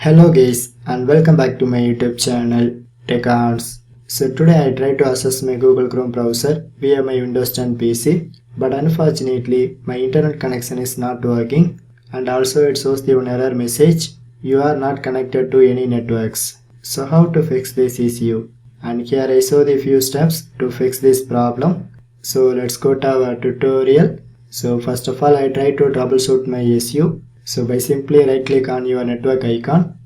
Hello guys and welcome back to my YouTube channel Tech Arts. So today I try to access my Google Chrome browser via my Windows 10 PC, but unfortunately my internet connection is not working and also it shows the one error message, you are not connected to any networks. So how to fix this issue? And here I show the few steps to fix this problem. So let's go to our tutorial. So first of all I try to troubleshoot my issue. So by simply right click on your network icon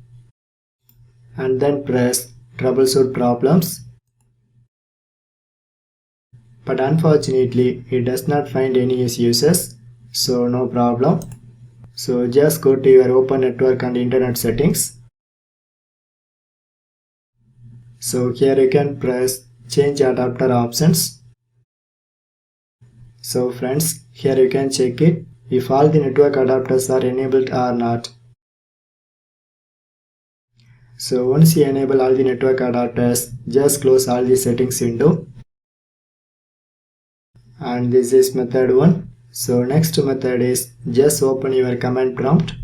and then press troubleshoot problems, but unfortunately it does not find any issues, so no problem. So just go to your open network and internet settings. So here you can press change adapter options. So friends, here you can check it if all the network adapters are enabled or not. So once you enable all the network adapters, just close all the settings window. And this is method 1. So next method is just open your command prompt,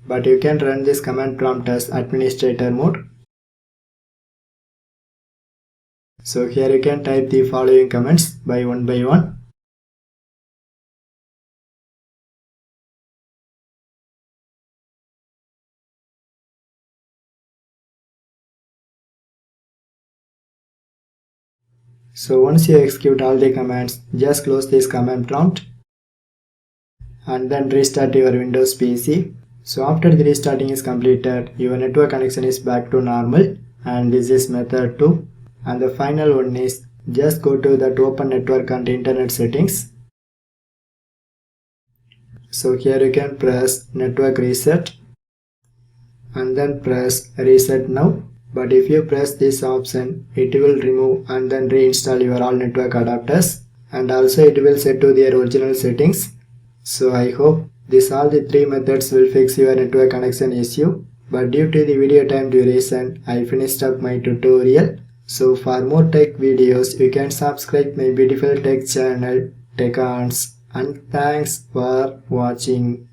but you can run this command prompt as administrator mode. So here you can type the following commands by one. So once you execute all the commands, just close this command prompt and then restart your Windows PC. So after the restarting is completed, your network connection is back to normal, and this is method 2. And the final one is just go to that open network and internet settings. So here you can press network reset and then press reset now. But if you press this option, it will remove and then reinstall your all network adapters, and also it will set to their original settings. So I hope these all the 3 methods will fix your network connection issue. But due to the video time duration, I finished up my tutorial. So for more tech videos, you can subscribe my beautiful tech channel Tech Arts, and thanks for watching.